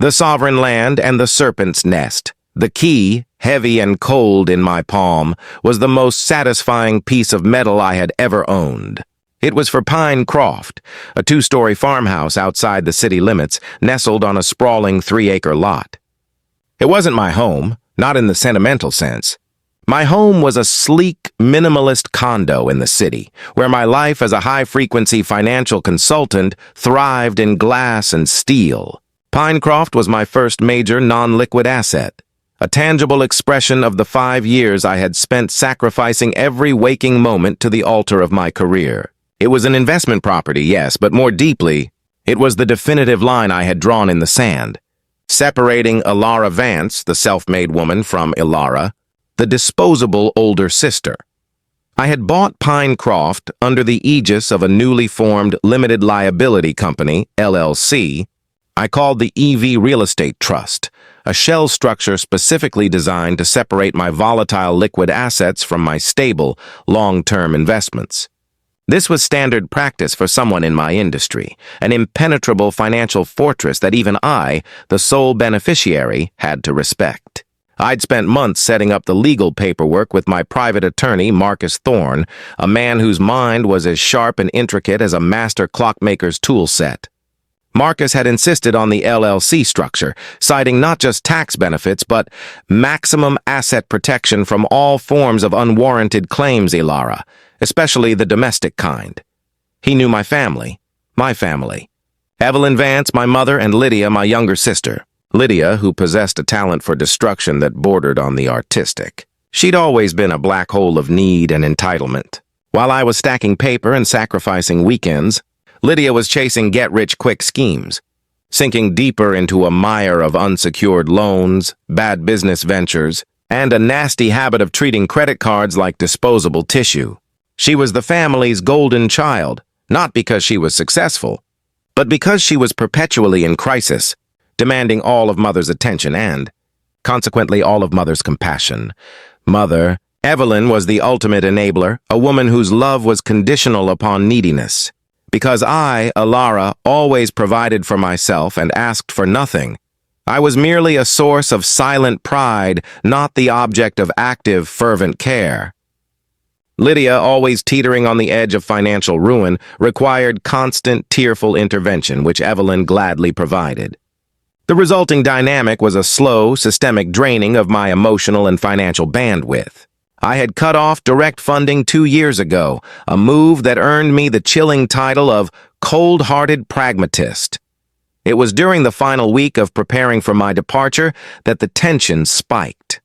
The sovereign land and the serpent's nest. The key, heavy and cold in my palm, was the most satisfying piece of metal I had ever owned. It was for Pine Croft, a 2-story farmhouse outside the city limits, nestled on a sprawling 3-acre lot. It wasn't my home, not in the sentimental sense. My home was a sleek, minimalist condo in the city, where my life as a high-frequency financial consultant thrived in glass and steel. Pinecroft was my first major non-liquid asset, a tangible expression of the 5 years I had spent sacrificing every waking moment to the altar of my career. It was an investment property, yes, but more deeply, it was the definitive line I had drawn in the sand, separating Ilara Vance, the self-made woman, from Ilara, the disposable older sister. I had bought Pinecroft under the aegis of a newly formed limited liability company, LLC, I called the EV Real Estate Trust, a shell structure specifically designed to separate my volatile liquid assets from my stable, long-term investments. This was standard practice for someone in my industry, an impenetrable financial fortress that even I, the sole beneficiary, had to respect. I'd spent months setting up the legal paperwork with my private attorney, Marcus Thorne, a man whose mind was as sharp and intricate as a master clockmaker's tool set. Marcus had insisted on the LLC structure, citing not just tax benefits, but maximum asset protection from all forms of unwarranted claims, Ilara, especially the domestic kind. He knew my family. Evelyn Vance, my mother, and Lydia, my younger sister. Lydia, who possessed a talent for destruction that bordered on the artistic. She'd always been a black hole of need and entitlement. While I was stacking paper and sacrificing weekends, Lydia was chasing get-rich-quick schemes, sinking deeper into a mire of unsecured loans, bad business ventures, and a nasty habit of treating credit cards like disposable tissue. She was the family's golden child, not because she was successful, but because she was perpetually in crisis, demanding all of Mother's attention and, consequently, all of Mother's compassion. Mother, Evelyn, was the ultimate enabler, a woman whose love was conditional upon neediness. Because I, Ilara, always provided for myself and asked for nothing, I was merely a source of silent pride, not the object of active, fervent care. Lydia, always teetering on the edge of financial ruin, required constant, tearful intervention, which Evelyn gladly provided. The resulting dynamic was a slow, systemic draining of my emotional and financial bandwidth. I had cut off direct funding 2 years ago, a move that earned me the chilling title of cold-hearted pragmatist. It was during the final week of preparing for my departure that the tension spiked.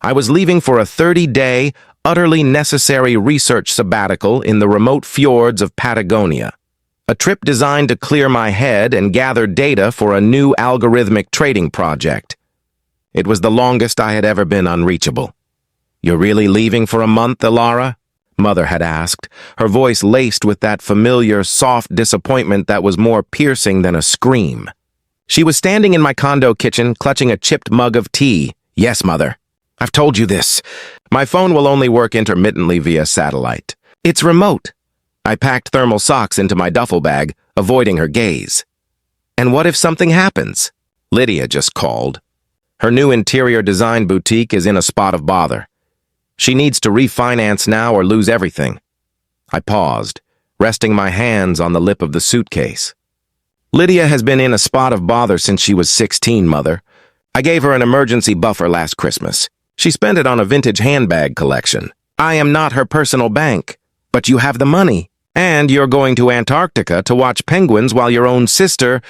I was leaving for a 30-day, utterly necessary research sabbatical in the remote fjords of Patagonia, a trip designed to clear my head and gather data for a new algorithmic trading project. It was the longest I had ever been unreachable. "You're really leaving for a month, Ilara?" Mother had asked, her voice laced with that familiar, soft disappointment that was more piercing than a scream. She was standing in my condo kitchen, clutching a chipped mug of tea. "Yes, Mother. I've told you this. My phone will only work intermittently via satellite. It's remote." I packed thermal socks into my duffel bag, avoiding her gaze. "And what if something happens?" Lydia just called. Her new interior design boutique is in a spot of bother. She needs to refinance now or lose everything. I paused, resting my hands on the lip of the suitcase. "Lydia has been in a spot of bother since she was 16, Mother. I gave her an emergency buffer last Christmas. She spent it on a vintage handbag collection. I am not her personal bank, but you have the money. And you're going to Antarctica to watch penguins while your own sister...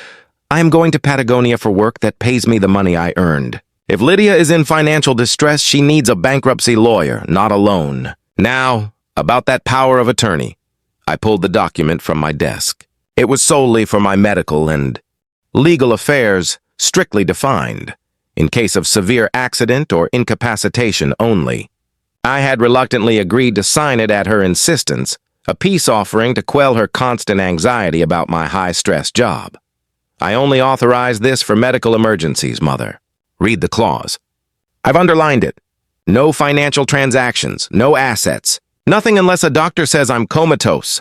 I am going to Patagonia for work that pays me the money I earned. If Lydia is in financial distress, she needs a bankruptcy lawyer, not a loan. Now, about that power of attorney." I pulled the document from my desk. It was solely for my medical and legal affairs, strictly defined, in case of severe accident or incapacitation only. I had reluctantly agreed to sign it at her insistence, a peace offering to quell her constant anxiety about my high-stress job. "I only authorize this for medical emergencies, Mother. Read the clause. I've underlined it. No financial transactions, no assets, nothing unless a doctor says I'm comatose."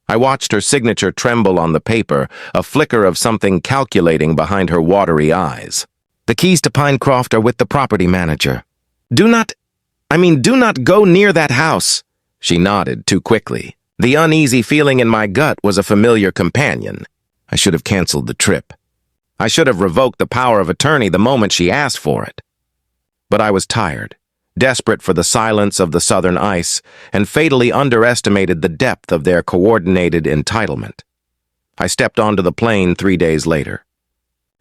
I watched her signature tremble on the paper, a flicker of something calculating behind her watery eyes. The keys to Pinecroft are with the property manager. Do not go near that house. She nodded too quickly. The uneasy feeling in my gut was a familiar companion. I should have canceled the trip. I should have revoked the power of attorney the moment she asked for it. But I was tired, desperate for the silence of the southern ice, and fatally underestimated the depth of their coordinated entitlement. I stepped onto the plane 3 days later.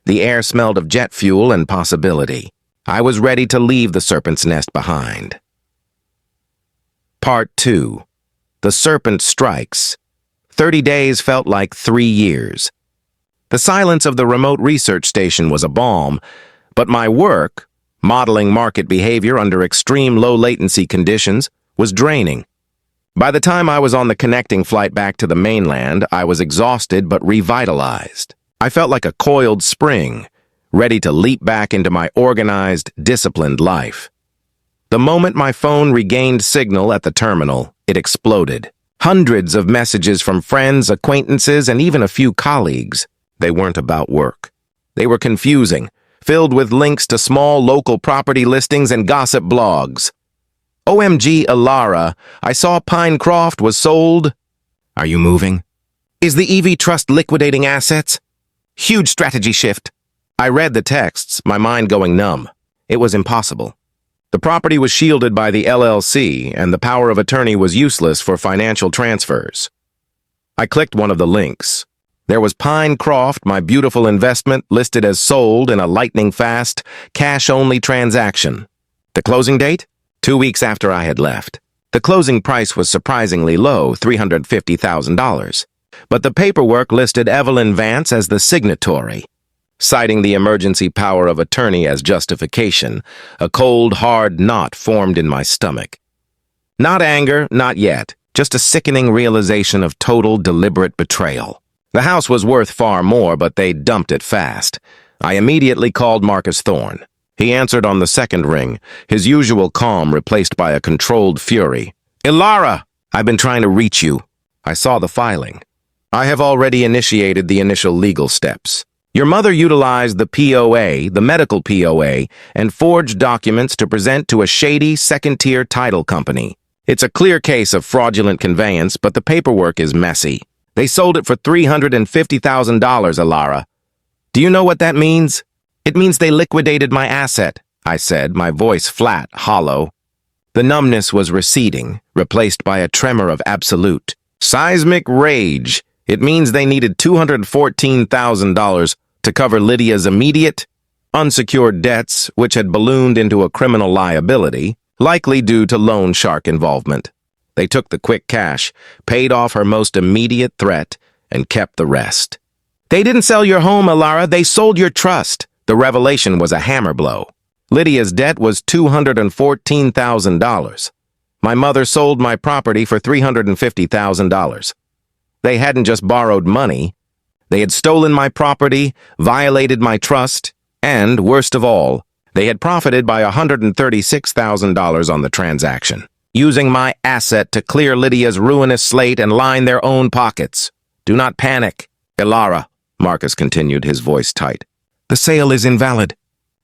The air smelled of jet fuel and possibility. I was ready to leave the serpent's nest behind. Part 2. The Serpent Strikes. 30 days felt like 3 years. The silence of the remote research station was a balm, but my work, modeling market behavior under extreme low-latency conditions, was draining. By the time I was on the connecting flight back to the mainland, I was exhausted but revitalized. I felt like a coiled spring, ready to leap back into my organized, disciplined life. The moment my phone regained signal at the terminal, it exploded. Hundreds of messages from friends, acquaintances, and even a few colleagues. They weren't about work. They were confusing, filled with links to small local property listings and gossip blogs. OMG, Ilara, I saw Pinecroft was sold. Are you moving? Is the EV Trust liquidating assets? Huge strategy shift. I read the texts, my mind going numb. It was impossible. The property was shielded by the LLC, and the power of attorney was useless for financial transfers. I clicked one of the links. There was Pinecroft, my beautiful investment, listed as sold in a lightning-fast, cash-only transaction. The closing date? 2 weeks after I had left. The closing price was surprisingly low, $350,000. But the paperwork listed Evelyn Vance as the signatory. Citing the emergency power of attorney as justification, a cold, hard knot formed in my stomach. Not anger, not yet, just a sickening realization of total, deliberate betrayal. The house was worth far more, but they dumped it fast. I immediately called Marcus Thorne. He answered on the second ring, his usual calm replaced by a controlled fury. Ilara, I've been trying to reach you. I saw the filing. I have already initiated the initial legal steps. Your mother utilized the POA, the medical POA, and forged documents to present to a shady second-tier title company. It's a clear case of fraudulent conveyance, but the paperwork is messy. They sold it for $350,000, Ilara. Do you know what that means? It means they liquidated my asset, I said, my voice flat, hollow. The numbness was receding, replaced by a tremor of absolute, seismic rage. It means they needed $214,000 to cover Lydia's immediate, unsecured debts, which had ballooned into a criminal liability, likely due to loan shark involvement. They took the quick cash, paid off her most immediate threat, and kept the rest. They didn't sell your home, Ilara. They sold your trust. The revelation was a hammer blow. Lydia's debt was $214,000. My mother sold my property for $350,000. They hadn't just borrowed money. They had stolen my property, violated my trust, and, worst of all, they had profited by $136,000 on the transaction, using my asset to clear Lydia's ruinous slate and line their own pockets. Do not panic, Ilara, Marcus continued, his voice tight. The sale is invalid.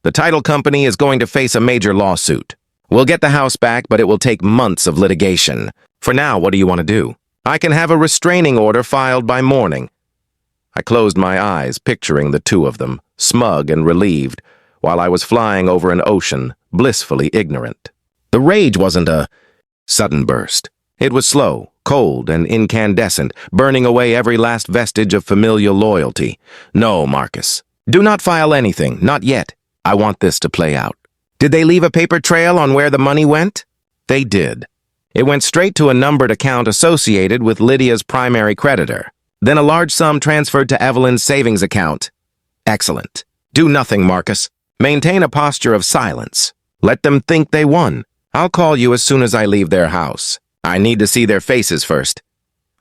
The title company is going to face a major lawsuit. We'll get the house back, but it will take months of litigation. For now, what do you want to do? I can have a restraining order filed by morning. I closed my eyes, picturing the two of them, smug and relieved, while I was flying over an ocean, blissfully ignorant. The rage wasn't a sudden burst. It was slow, cold, and incandescent, burning away every last vestige of familial loyalty. No, Marcus. Do not file anything, not yet. I want this to play out. Did they leave a paper trail on where the money went? They did. It went straight to a numbered account associated with Lydia's primary creditor. Then a large sum transferred to Evelyn's savings account. Excellent. Do nothing, Marcus. Maintain a posture of silence. Let them think they won. I'll call you as soon as I leave their house. I need to see their faces first.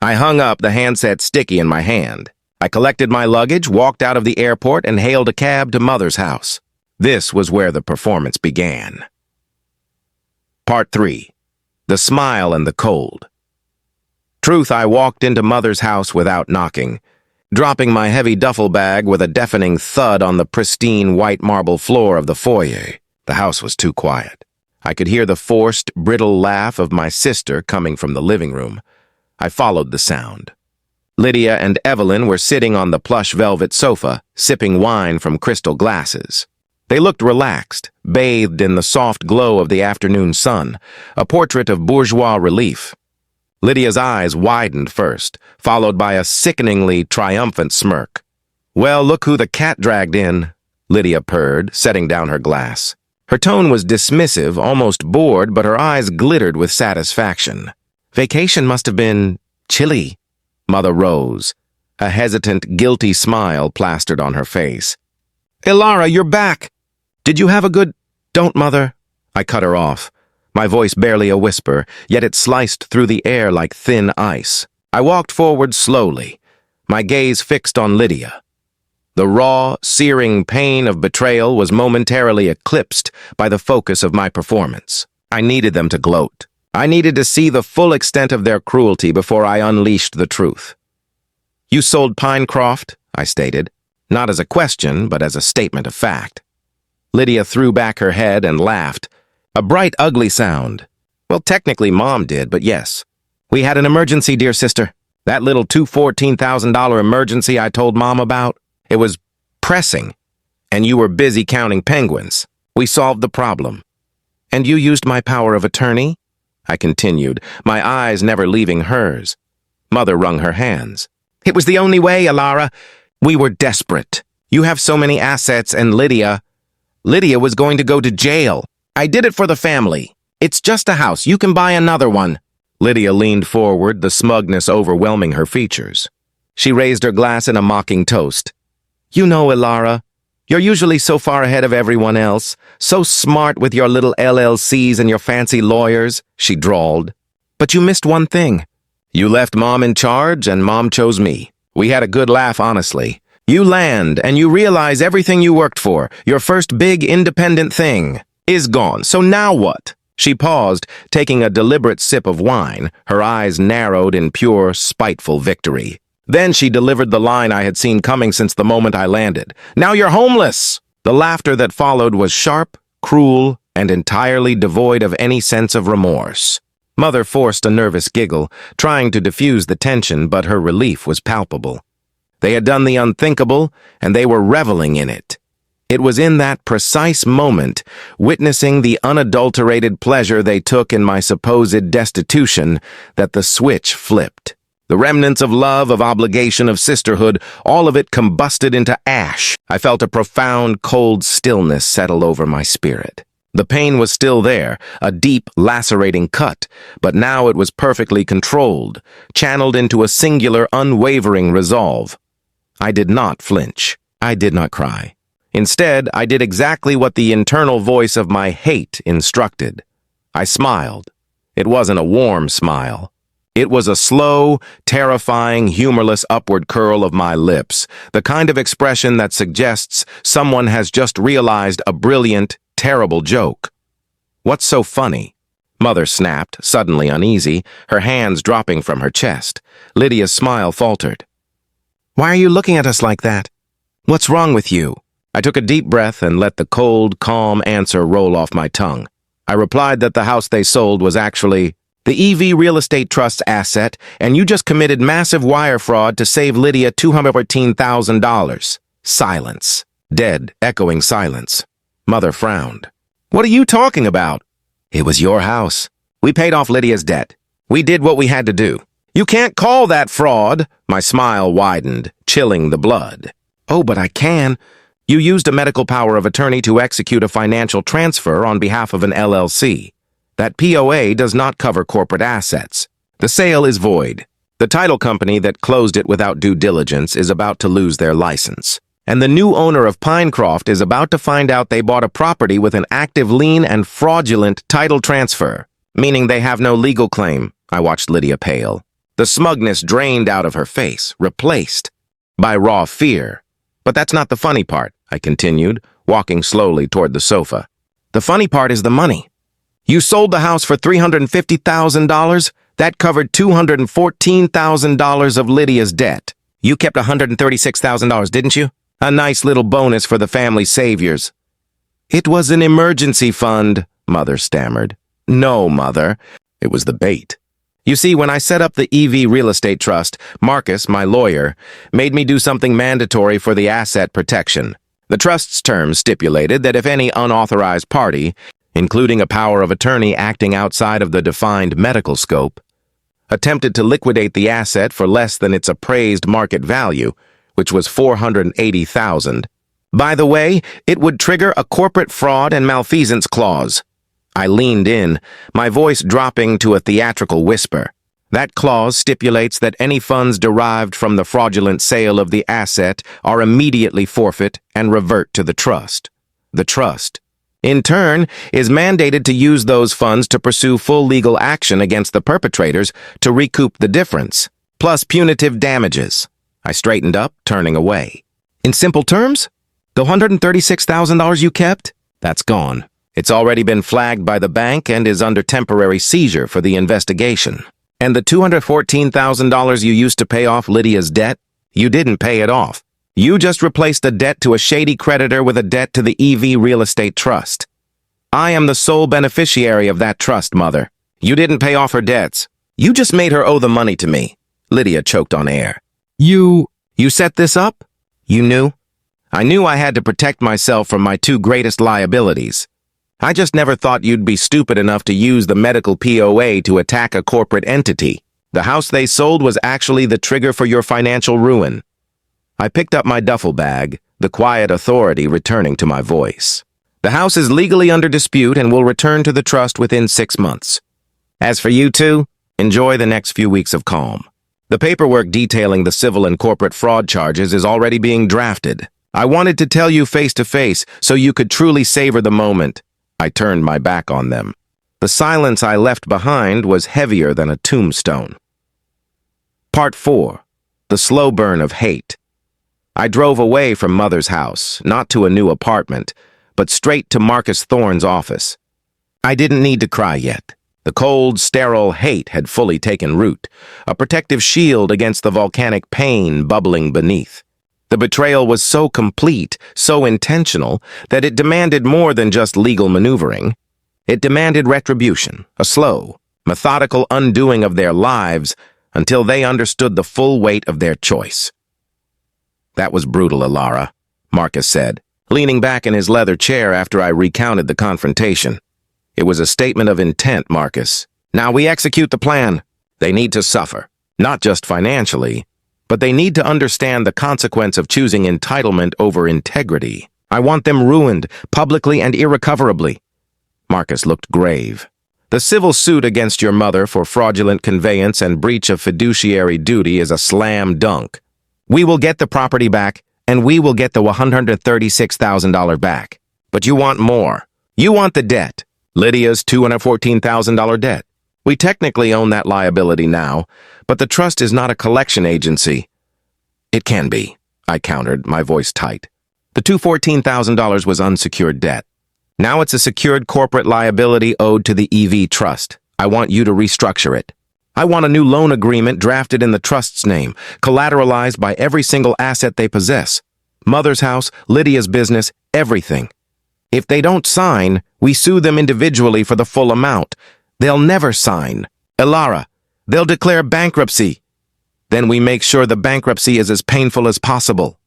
I hung up, the handset sticky in my hand. I collected my luggage, walked out of the airport, and hailed a cab to Mother's house. This was where the performance began. Part 3. The Smile and the Cold. Truth, I walked into Mother's house without knocking, dropping my heavy duffel bag with a deafening thud on the pristine white marble floor of the foyer. The house was too quiet. I could hear the forced, brittle laugh of my sister coming from the living room. I followed the sound. Lydia and Evelyn were sitting on the plush velvet sofa, sipping wine from crystal glasses. They looked relaxed, bathed in the soft glow of the afternoon sun, a portrait of bourgeois relief. Lydia's eyes widened first, followed by a sickeningly triumphant smirk. "Well, look who the cat dragged in," Lydia purred, setting down her glass. Her tone was dismissive, almost bored, but her eyes glittered with satisfaction. "Vacation must have been chilly." Mother rose. A hesitant, guilty smile plastered on her face. "Ilara, you're back! Did you have a good—" "Don't, Mother." I cut her off. My voice barely a whisper, yet it sliced through the air like thin ice. I walked forward slowly, my gaze fixed on Lydia. The raw, searing pain of betrayal was momentarily eclipsed by the focus of my performance. I needed them to gloat. I needed to see the full extent of their cruelty before I unleashed the truth. "You sold Pinecroft," I stated, not as a question, but as a statement of fact. Lydia threw back her head and laughed. A bright, ugly sound. "Well, technically, Mom did, but yes. We had an emergency, dear sister. That little $14,000 emergency I told Mom about. It was pressing, and you were busy counting penguins. We solved the problem." "And you used my power of attorney?" I continued, my eyes never leaving hers. Mother wrung her hands. "It was the only way, Ilara. We were desperate. You have so many assets, and Lydia was going to go to jail. I did it for the family. It's just a house. You can buy another one." Lydia leaned forward, the smugness overwhelming her features. She raised her glass in a mocking toast. "You know, Ilara, you're usually so far ahead of everyone else, so smart with your little LLCs and your fancy lawyers," she drawled. "But you missed one thing. You left Mom in charge, and Mom chose me. We had a good laugh, honestly. You land, and you realize everything you worked for, your first big independent thing, is gone. So now what?" She paused, taking a deliberate sip of wine, her eyes narrowed in pure, spiteful victory. Then she delivered the line I had seen coming since the moment I landed. "Now you're homeless!" The laughter that followed was sharp, cruel, and entirely devoid of any sense of remorse. Mother forced a nervous giggle, trying to diffuse the tension, but her relief was palpable. They had done the unthinkable, and they were reveling in it. It was in that precise moment, witnessing the unadulterated pleasure they took in my supposed destitution, that the switch flipped. The remnants of love, of obligation, of sisterhood, all of it combusted into ash. I felt a profound, cold stillness settle over my spirit. The pain was still there, a deep, lacerating cut, but now it was perfectly controlled, channeled into a singular, unwavering resolve. I did not flinch. I did not cry. Instead, I did exactly what the internal voice of my hate instructed. I smiled. It wasn't a warm smile. It was a slow, terrifying, humorless upward curl of my lips, the kind of expression that suggests someone has just realized a brilliant, terrible joke. "What's so funny?" Mother snapped, suddenly uneasy, her hands dropping from her chest. Lydia's smile faltered. "Why are you looking at us like that? What's wrong with you?" I took a deep breath and let the cold, calm answer roll off my tongue. I replied that the house they sold was actually the EV Real Estate Trust's asset, and you just committed massive wire fraud to save Lydia $214,000. Silence. Dead, echoing silence. Mother frowned. "What are you talking about?" "It was your house. We paid off Lydia's debt. We did what we had to do." "You can't call that fraud." My smile widened, chilling the blood. "Oh, but I can. You used a medical power of attorney to execute a financial transfer on behalf of an LLC. That POA does not cover corporate assets. The sale is void. The title company that closed it without due diligence is about to lose their license. And the new owner of Pinecroft is about to find out they bought a property with an active lien and fraudulent title transfer, meaning they have no legal claim." I watched Lydia pale. The smugness drained out of her face, replaced by raw fear. "But that's not the funny part," I continued, walking slowly toward the sofa. "The funny part is the money. You sold the house for $350,000. That covered $214,000 of Lydia's debt. You kept $136,000, didn't you? A nice little bonus for the family saviors. It was an emergency fund, Mother stammered. No, Mother. It was the bait. You see, when I set up the EV Real Estate Trust, Marcus, my lawyer, made me do something mandatory for the asset protection. The trust's terms stipulated that if any unauthorized party, including a power of attorney acting outside of the defined medical scope, attempted to liquidate the asset for less than its appraised market value, which was $480,000. By the way, it would trigger a corporate fraud and malfeasance clause. I leaned in, my voice dropping to a theatrical whisper. That clause stipulates that any funds derived from the fraudulent sale of the asset are immediately forfeit and revert to the trust. The trust, in turn, is mandated to use those funds to pursue full legal action against the perpetrators to recoup the difference, plus punitive damages. I straightened up, turning away. In simple terms, the $136,000 you kept? That's gone. It's already been flagged by the bank and is under temporary seizure for the investigation. And the $214,000 you used to pay off Lydia's debt? You didn't pay it off. You just replaced a debt to a shady creditor with a debt to the EV Real Estate Trust. I am the sole beneficiary of that trust, Mother. You didn't pay off her debts. You just made her owe the money to me. Lydia choked on air. You set this up? You knew? I knew I had to protect myself from my two greatest liabilities. I just never thought you'd be stupid enough to use the medical POA to attack a corporate entity. The house they sold was actually the trigger for your financial ruin. I picked up my duffel bag, the quiet authority returning to my voice. The house is legally under dispute and will return to the trust within 6 months. As for you two, enjoy the next few weeks of calm. The paperwork detailing the civil and corporate fraud charges is already being drafted. I wanted to tell you face to face so you could truly savor the moment. I turned my back on them. The silence I left behind was heavier than a tombstone. Part 4. The Slow Burn of Hate. I drove away from Mother's house, not to a new apartment, but straight to Marcus Thorne's office. I didn't need to cry yet. The cold, sterile hate had fully taken root, a protective shield against the volcanic pain bubbling beneath. The betrayal was so complete, so intentional, that it demanded more than just legal maneuvering. It demanded retribution, a slow, methodical undoing of their lives until they understood the full weight of their choice. That was brutal, Ilara, Marcus said, leaning back in his leather chair after I recounted the confrontation. It was a statement of intent, Marcus. Now we execute the plan. They need to suffer, not just financially, but they need to understand the consequence of choosing entitlement over integrity. I want them ruined, publicly and irrecoverably. Marcus looked grave. The civil suit against your mother for fraudulent conveyance and breach of fiduciary duty is a slam dunk. We will get the property back, and we will get the $136,000 back. But you want more. You want the debt. Lydia's $214,000 debt. We technically own that liability now, but the trust is not a collection agency. It can be, I countered, my voice tight. The $214,000 was unsecured debt. Now it's a secured corporate liability owed to the EV Trust. I want you to restructure it. I want a new loan agreement drafted in the trust's name, collateralized by every single asset they possess. Mother's house, Lydia's business, everything. If they don't sign, we sue them individually for the full amount. They'll never sign. Ilara, they'll declare bankruptcy. Then we make sure the bankruptcy is as painful as possible.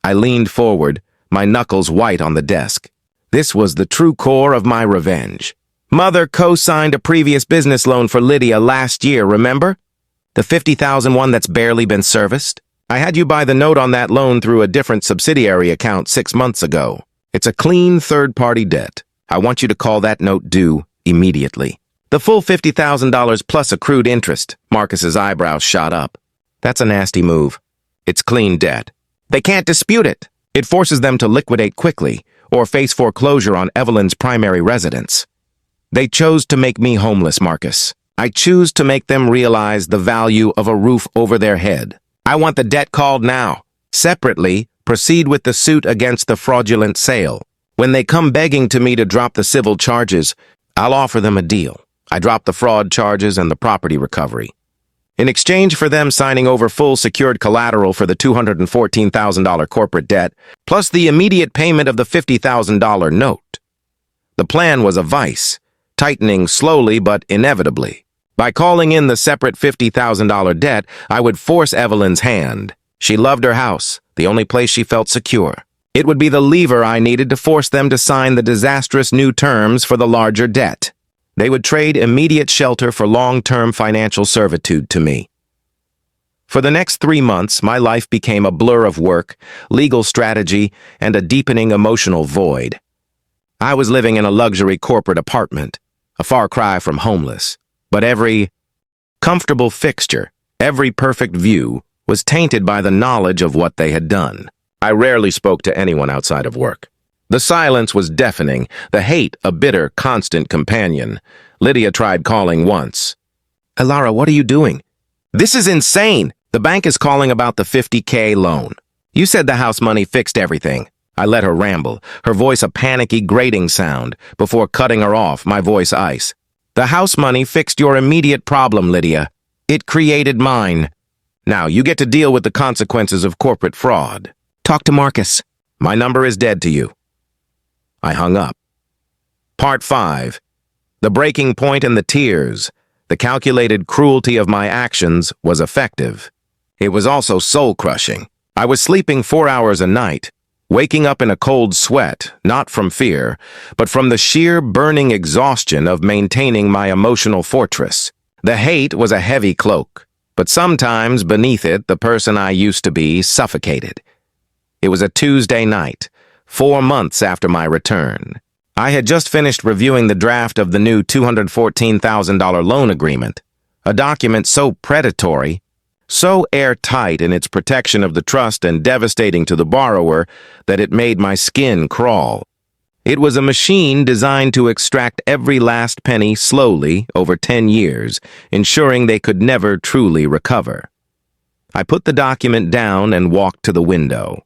I leaned forward, my knuckles white on the desk. This was the true core of my revenge. Mother co-signed a previous business loan for Lydia last year, remember? The $50,000 one that's barely been serviced? I had you buy the note on that loan through a different subsidiary account 6 months ago. It's a clean third-party debt. I want you to call that note due immediately. The full $50,000 plus accrued interest. Marcus's eyebrows shot up. That's a nasty move. It's clean debt. They can't dispute it. It forces them to liquidate quickly or face foreclosure on Evelyn's primary residence. They chose to make me homeless, Marcus. I choose to make them realize the value of a roof over their head. I want the debt called now. Separately, proceed with the suit against the fraudulent sale. When they come begging to me to drop the civil charges, I'll offer them a deal. I dropped the fraud charges and the property recovery. In exchange for them signing over full secured collateral for the $214,000 corporate debt, plus the immediate payment of the $50,000 note. The plan was a vice, tightening slowly but inevitably. By calling in the separate $50,000 debt, I would force Evelyn's hand. She loved her house, the only place she felt secure. It would be the lever I needed to force them to sign the disastrous new terms for the larger debt. They would trade immediate shelter for long-term financial servitude to me. For the next 3 months, my life became a blur of work, legal strategy, and a deepening emotional void. I was living in a luxury corporate apartment, a far cry from homeless. But every comfortable fixture, every perfect view, was tainted by the knowledge of what they had done. I rarely spoke to anyone outside of work. The silence was deafening, the hate a bitter, constant companion. Lydia tried calling once. "Ilara, what are you doing?" "This is insane! The bank is calling about the $50K loan. You said the house money fixed everything." I let her ramble, her voice a panicky, grating sound. Before cutting her off, my voice ice. "The house money fixed your immediate problem, Lydia. It created mine. Now you get to deal with the consequences of corporate fraud. Talk to Marcus. My number is dead to you." I hung up. Part 5. The breaking point and the tears. The calculated cruelty of my actions was effective. It was also soul-crushing. I was sleeping 4 hours a night, waking up in a cold sweat, not from fear, but from the sheer burning exhaustion of maintaining my emotional fortress. The hate was a heavy cloak, but sometimes beneath it the person I used to be suffocated. It was a Tuesday night, 4 months after my return. I had just finished reviewing the draft of the new $214,000 loan agreement, a document so predatory, so airtight in its protection of the trust and devastating to the borrower that it made my skin crawl. It was a machine designed to extract every last penny slowly over 10 years, ensuring they could never truly recover. I put the document down and walked to the window.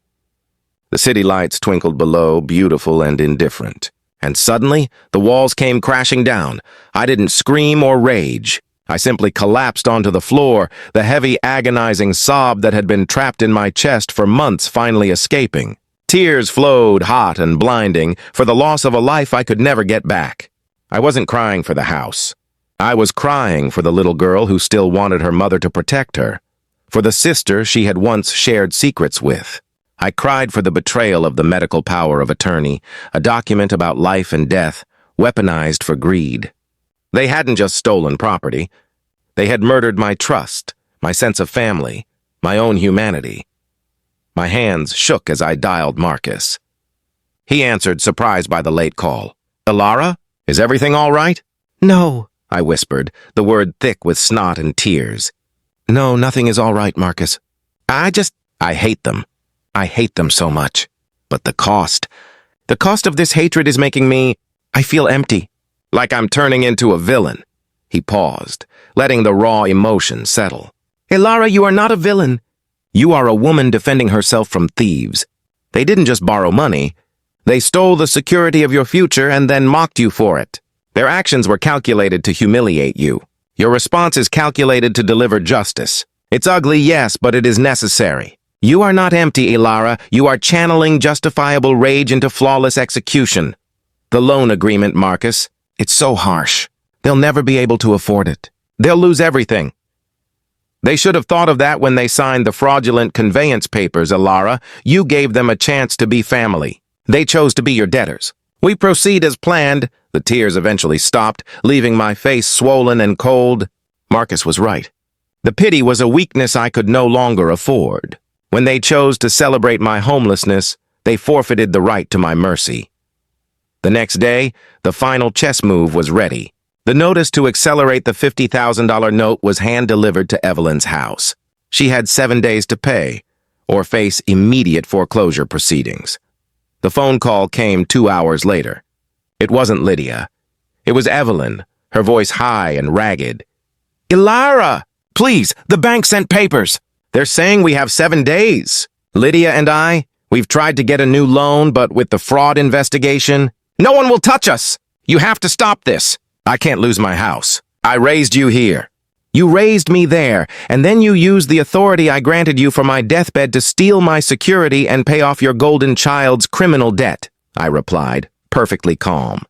The city lights twinkled below, beautiful and indifferent. And suddenly, the walls came crashing down. I didn't scream or rage. I simply collapsed onto the floor, the heavy, agonizing sob that had been trapped in my chest for months finally escaping. Tears flowed, hot and blinding, for the loss of a life I could never get back. I wasn't crying for the house. I was crying for the little girl who still wanted her mother to protect her, for the sister she had once shared secrets with. I cried for the betrayal of the medical power of attorney, a document about life and death, weaponized for greed. They hadn't just stolen property. They had murdered my trust, my sense of family, my own humanity. My hands shook as I dialed Marcus. He answered, surprised by the late call. "Ilara, is everything all right?" "No," I whispered, the word thick with snot and tears. "No, nothing is all right, Marcus. I hate them. I hate them so much. But the cost of this hatred is making I feel empty, like I'm turning into a villain." He paused, letting the raw emotion settle. "Ilara, you are not a villain. You are a woman defending herself from thieves. They didn't just borrow money. They stole the security of your future and then mocked you for it. Their actions were calculated to humiliate you. Your response is calculated to deliver justice. It's ugly, yes, but it is necessary. You are not empty, Ilara. You are channeling justifiable rage into flawless execution. The loan agreement, Marcus, it's so harsh. They'll never be able to afford it. They'll lose everything. They should have thought of that when they signed the fraudulent conveyance papers, Ilara. You gave them a chance to be family. They chose to be your debtors. We proceed as planned." The tears eventually stopped, leaving my face swollen and cold. Marcus was right. The pity was a weakness I could no longer afford. When they chose to celebrate my homelessness, they forfeited the right to my mercy. The next day, the final chess move was ready. The notice to accelerate the $50,000 note was hand-delivered to Evelyn's house. She had 7 days to pay, or face immediate foreclosure proceedings. The phone call came 2 hours later. It wasn't Lydia. It was Evelyn, her voice high and ragged. "Ilara! Please, the bank sent papers. They're saying we have 7 days. Lydia and we've tried to get a new loan, but with the fraud investigation, no one will touch us. You have to stop this. I can't lose my house. I raised you here. You raised me there, and then you used the authority I granted you for my deathbed to steal my security and pay off your golden child's criminal debt, I replied, perfectly calm.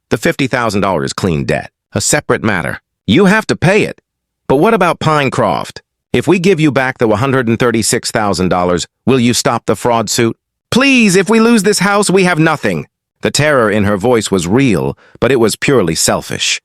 The $50,000 is clean debt, a separate matter. You have to pay it. But what about Pinecroft? If we give you back the $136,000, will you stop the fraud suit? Please, if we lose this house, we have nothing. The terror in her voice was real, but it was purely selfish.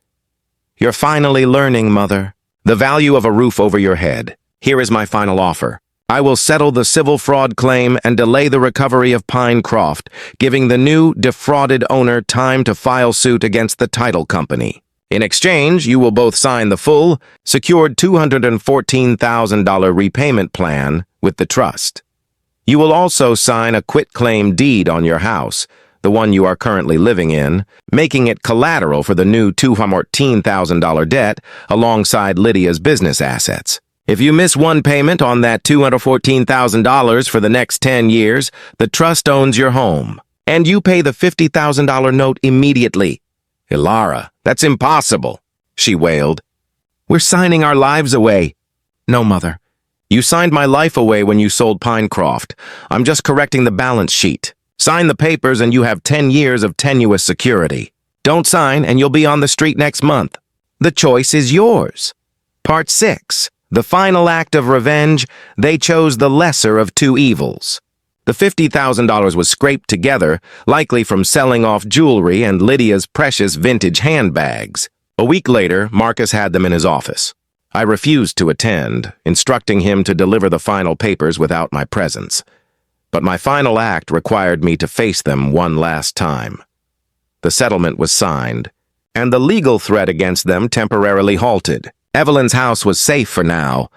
You're finally learning, Mother. The value of a roof over your head. Here is my final offer. I will settle the civil fraud claim and delay the recovery of Pinecroft, giving the new defrauded owner time to file suit against the title company. In exchange, you will both sign the full, secured $214,000 repayment plan with the trust. You will also sign a quitclaim deed on your house, the one you are currently living in, making it collateral for the new $214,000 debt alongside Lydia's business assets. If you miss one payment on that $214,000 for the next 10 years, the trust owns your home, and you pay the $50,000 note immediately. Ilara, that's impossible, she wailed. We're signing our lives away. No, Mother. You signed my life away when you sold Pinecroft. I'm just correcting the balance sheet. Sign the papers and you have 10 years of tenuous security. Don't sign and you'll be on the street next month. The choice is yours. Part 6. The final act of revenge, they chose the lesser of two evils. The $50,000 was scraped together, likely from selling off jewelry and Lydia's precious vintage handbags. A week later, Marcus had them in his office. I refused to attend, instructing him to deliver the final papers without my presence. But my final act required me to face them one last time. The settlement was signed, and the legal threat against them temporarily halted. Evelyn's house was safe for now,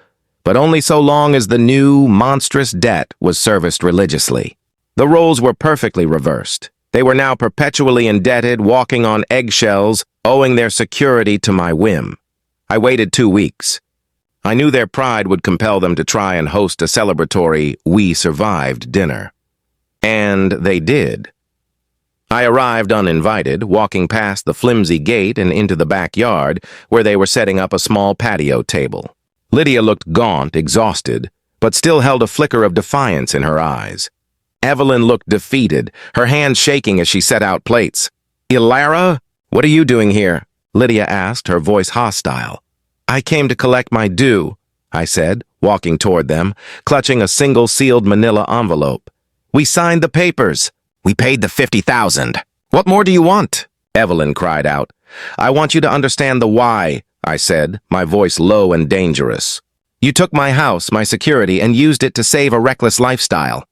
but only so long as the new, monstrous debt was serviced religiously. The roles were perfectly reversed. They were now perpetually indebted, walking on eggshells, owing their security to my whim. I waited 2 weeks. I knew their pride would compel them to try and host a celebratory "we survived" dinner. And they did. I arrived uninvited, walking past the flimsy gate and into the backyard, where they were setting up a small patio table. Lydia looked gaunt, exhausted, but still held a flicker of defiance in her eyes. Evelyn looked defeated, her hands shaking as she set out plates. "Ilara, what are you doing here?" Lydia asked, her voice hostile. "I came to collect my due," I said, walking toward them, clutching a single sealed manila envelope. "We signed the papers. We paid the $50,000. What more do you want?" Evelyn cried out. "I want you to understand the why," I said, my voice low and dangerous. "You took my house, my security, and used it to save a reckless lifestyle.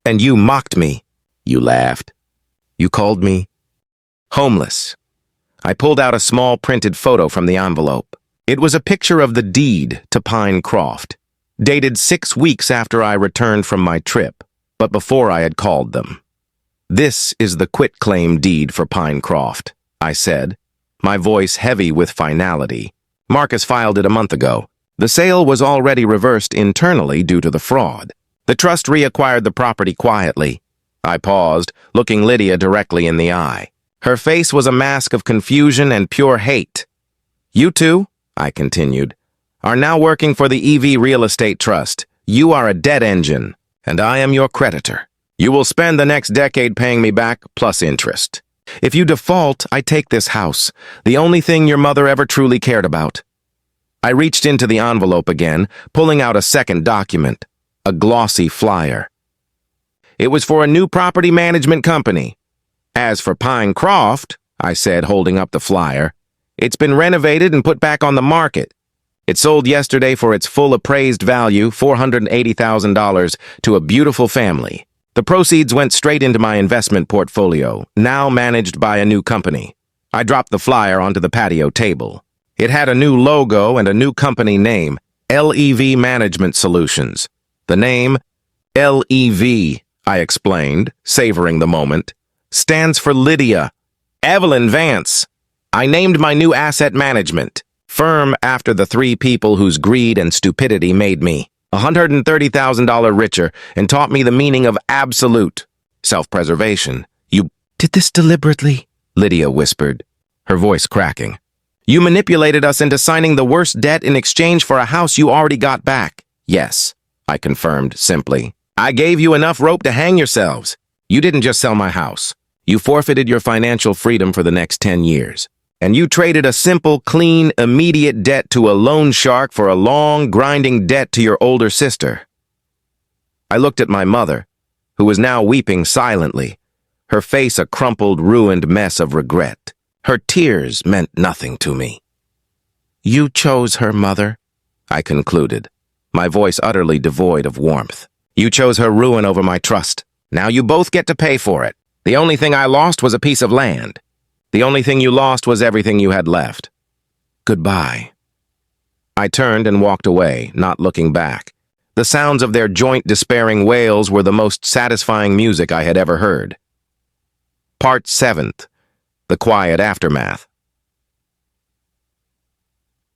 And you mocked me." You laughed. "You called me homeless." I pulled out a small printed photo from the envelope. It was a picture of the deed to Pinecroft, dated 6 weeks after I returned from my trip, but before I had called them. "This is the quitclaim deed for Pinecroft," I said, my voice heavy with finality. "Marcus filed it a month ago. The sale was already reversed internally due to the fraud. The trust reacquired the property quietly." I paused, looking Lydia directly in the eye. Her face was a mask of confusion and pure hate. "You two," I continued, "are now working for the EV Real Estate Trust. You are a debt engine, and I am your creditor. You will spend the next decade paying me back plus interest. If you default, I take this house, the only thing your mother ever truly cared about." I reached into the envelope again, pulling out a second document, a glossy flyer. It was for a new property management company. "As for Pinecroft," I said, holding up the flyer, "it's been renovated and put back on the market. It sold yesterday for its full appraised value, $480,000, to a beautiful family. The proceeds went straight into my investment portfolio, now managed by a new company." I dropped the flyer onto the patio table. It had a new logo and a new company name, LEV Management Solutions. The name, LEV, I explained, savoring the moment, stands for Lydia Evelyn Vance. I named my new asset management firm after the 3 people whose greed and stupidity made me $130,000 richer and taught me the meaning of absolute self-preservation. "You did this deliberately?" Lydia whispered. her voice cracking. You manipulated us into signing the worst debt in exchange for a house you already got back. Yes, I confirmed simply. I gave you enough rope to hang yourselves. You didn't just sell my house. You forfeited your financial freedom for the next 10 years. And you traded a simple, clean, immediate debt to a loan shark for a long, grinding debt to your older sister. I looked at my mother, who was now weeping silently, her face a crumpled, ruined mess of regret. Her tears meant nothing to me. You chose her, Mother, I concluded, my voice utterly devoid of warmth. You chose her ruin over my trust. Now you both get to pay for it. The only thing I lost was a piece of land. The only thing you lost was everything you had left. Goodbye. I turned and walked away, not looking back. The sounds of their joint despairing wails were the most satisfying music I had ever heard. Part 7th. The Quiet Aftermath.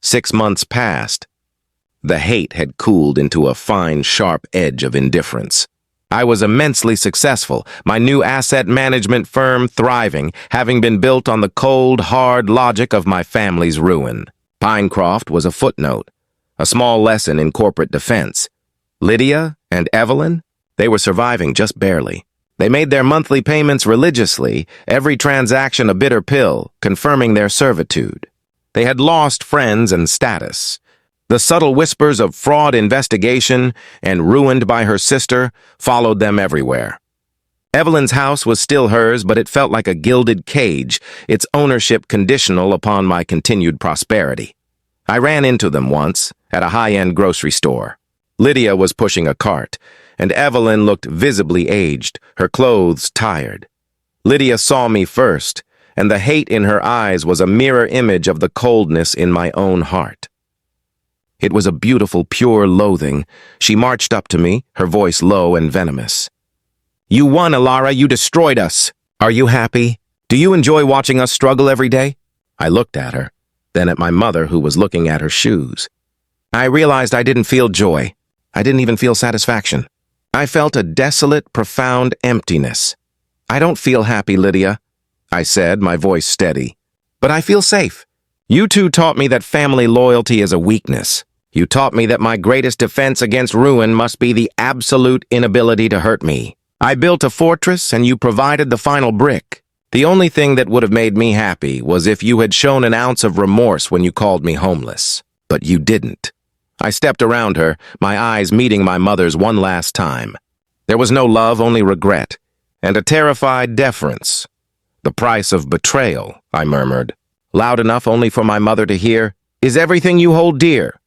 6 months passed. The hate had cooled into a fine, sharp edge of indifference. I was immensely successful, my new asset management firm thriving, having been built on the cold, hard logic of my family's ruin. Pinecroft was a footnote, a small lesson in corporate defense. Lydia and Evelyn, they were surviving just barely. They made their monthly payments religiously, every transaction a bitter pill, confirming their servitude. They had lost friends and status. The subtle whispers of fraud investigation and ruined by her sister followed them everywhere. Evelyn's house was still hers, but it felt like a gilded cage, its ownership conditional upon my continued prosperity. I ran into them once, at a high-end grocery store. Lydia was pushing a cart, and Evelyn looked visibly aged, her clothes tired. Lydia saw me first, and the hate in her eyes was a mirror image of the coldness in my own heart. It was a beautiful, pure loathing. She marched up to me, her voice low and venomous. You won, Alara. You destroyed us. Are you happy? Do you enjoy watching us struggle every day? I looked at her, then at my mother, who was looking at her shoes. I realized I didn't feel joy. I didn't even feel satisfaction. I felt a desolate, profound emptiness. I don't feel happy, Lydia, I said, my voice steady. But I feel safe. You two taught me that family loyalty is a weakness. You taught me that my greatest defense against ruin must be the absolute inability to hurt me. I built a fortress, and you provided the final brick. The only thing that would have made me happy was if you had shown an ounce of remorse when you called me homeless. But you didn't. I stepped around her, my eyes meeting my mother's one last time. There was no love, only regret, and a terrified deference. The price of betrayal, I murmured, loud enough only for my mother to hear, is everything you hold dear.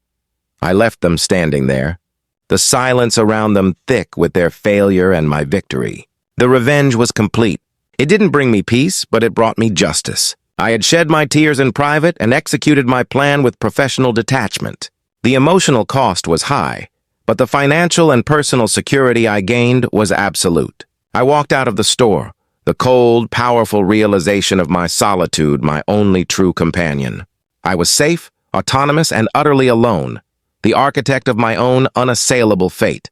I left them standing there, the silence around them thick with their failure and my victory. The revenge was complete. It didn't bring me peace, but it brought me justice. I had shed my tears in private and executed my plan with professional detachment. The emotional cost was high, but the financial and personal security I gained was absolute. I walked out of the store, the cold, powerful realization of my solitude, my only true companion. I was safe, autonomous, and utterly alone, the architect of my own unassailable fate.